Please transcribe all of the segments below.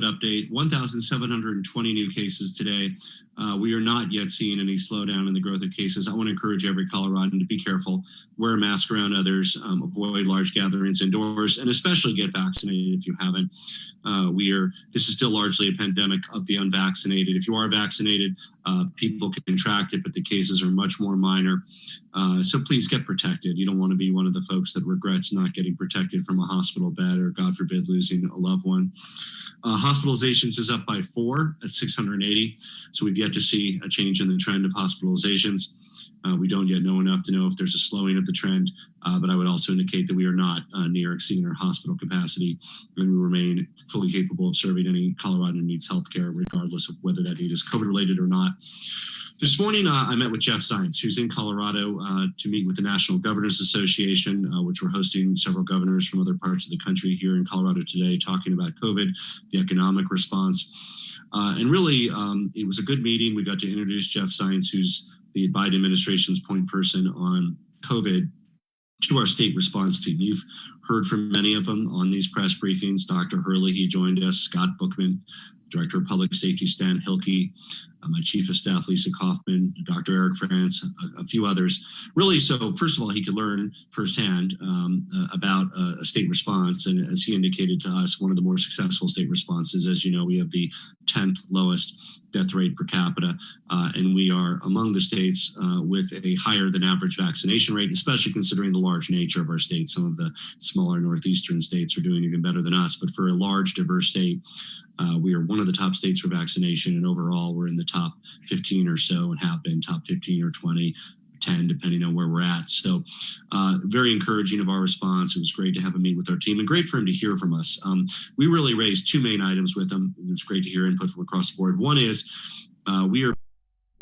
Update, 1,720 new cases today. We are not yet seeing any slowdown in the growth of cases. I want to encourage every Coloradan to be careful, wear a mask around others, avoid large gatherings indoors, and especially get vaccinated if you haven't. This is still largely a pandemic of the unvaccinated. If you are vaccinated, people can contract it, but the cases are much more minor. So please get protected. You don't want to be one of the folks that regrets not getting protected from a hospital bed or, God forbid, losing a loved one. Hospitalizations is up by 4 at 680. So we've yet to see a change in the trend of hospitalizations. We don't yet know enough to know if there's a slowing of the trend, but I would also indicate that we are not near exceeding our hospital capacity, and we remain fully capable of serving any Coloradan who needs healthcare, regardless of whether that need is COVID-related or not. This morning, I met with Jeff Zients, who's in Colorado to meet with the National Governors Association, which we're hosting several governors from other parts of the country here in Colorado today, talking about COVID, the economic response. And really, it was a good meeting. We got to introduce Jeff Zients, who's the Biden administration's point person on COVID, to our state response team. You've heard from many of them on these press briefings. Dr. Hurley, he joined us, Scott Bookman, Director of Public Safety Stan Hilke, my Chief of Staff Lisa Kaufman, Dr. Eric France, a few others. Really, so first of all, he could learn firsthand about a state response. And as he indicated to us, one of the more successful state responses, as you know, we have the 10th lowest death rate per capita, and we are among the states with a higher than average vaccination rate, especially considering the large nature of our state. Some of the smaller northeastern states are doing even better than us, but for a large, diverse state, we are one of the top states for vaccination, and overall we're in the top 15 or so, and have been top 15 or 20, 10, depending on where we're at. So very encouraging of our response. It was great to have him meet with our team, and great for him to hear from us. We really raised 2 main items with him. It was great to hear input from across the board. One is we are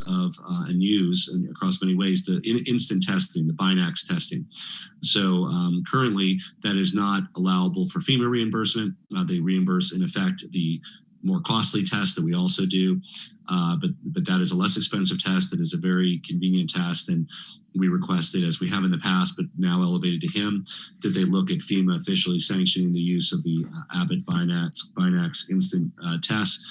and use, and across many ways, the instant testing, the Binax testing. So currently that is not allowable for FEMA reimbursement. They reimburse, in effect, the more costly test that we also do, but that is a less expensive test. That is a very convenient test, and we requested, as we have in the past, but now elevated to him, that they look at FEMA officially sanctioning the use of the Abbott Binax instant test.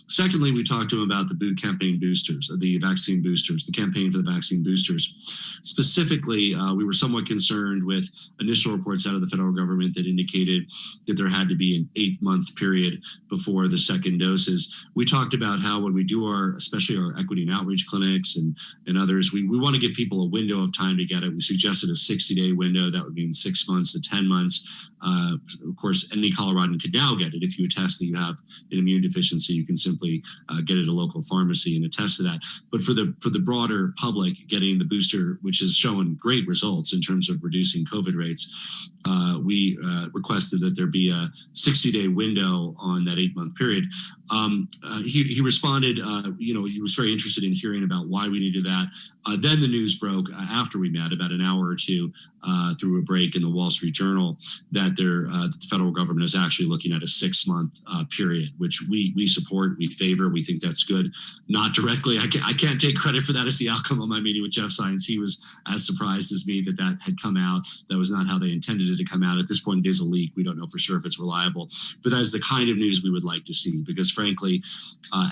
Secondly, we talked to him about the campaign boosters, the vaccine boosters, the campaign for the vaccine boosters. Specifically, we were somewhat concerned with initial reports out of the federal government that indicated that there had to be an 8-month period before the second doses. We talked about how when we do especially our equity and outreach clinics and others, we want to give people a window of time to get it. We suggested a 60-day window. That would mean 6 months to 10 months. Of course, any Coloradan could now get it. If you attest that you have an immune deficiency, you can simply get it at a local pharmacy and attest to that. But for the broader public, getting the booster, which has shown great results in terms of reducing COVID rates, we requested that there be a 60-day window on that 8-month period. He responded, he was very interested in hearing about why we needed that. Then the news broke after we met, about an hour or two through a break in the Wall Street Journal, that the federal government is actually looking at a 6-month period, which we support, we favor, we think that's good. Not directly, I can't take credit for that as the outcome of my meeting with Jeff Zients. He was as surprised as me that had come out. That was not how they intended it to come out. At this point, it is a leak. We don't know for sure if it's reliable, but that is the kind of news we would like to see, because frankly,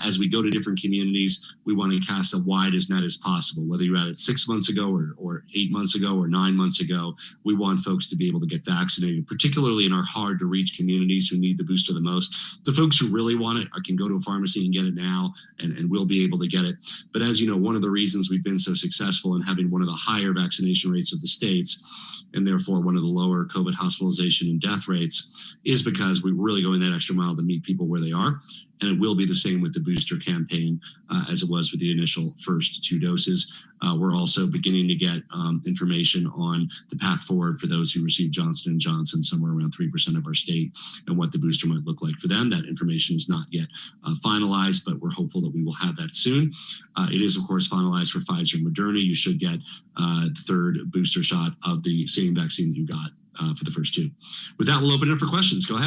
as we go to different communities, we want to cast a wide as net as possible. Whether you're at it 6 months ago or 8 months ago or 9 months ago, we want folks to be able to get vaccinated, particularly in our hard to reach communities who need the booster the most. The folks who really want it can go to a pharmacy and get it now, and we'll be able to get it. But as you know, one of the reasons we've been so successful in having one of the higher vaccination rates of the states, and therefore one of the lower COVID hospitalization and death rates, is because we're really going that extra mile to meet people where they are. And it will be the same with the booster campaign as it was with the initial first 2 doses. We're also beginning to get information on the path forward for those who received Johnson & Johnson, somewhere around 3% of our state, and what the booster might look like for them. That information is not yet finalized, but we're hopeful that we will have that soon. It is, of course, finalized for Pfizer and Moderna. You should get the 3rd booster shot of the same vaccine that you got for the first 2. With that, we'll open it up for questions. Go ahead.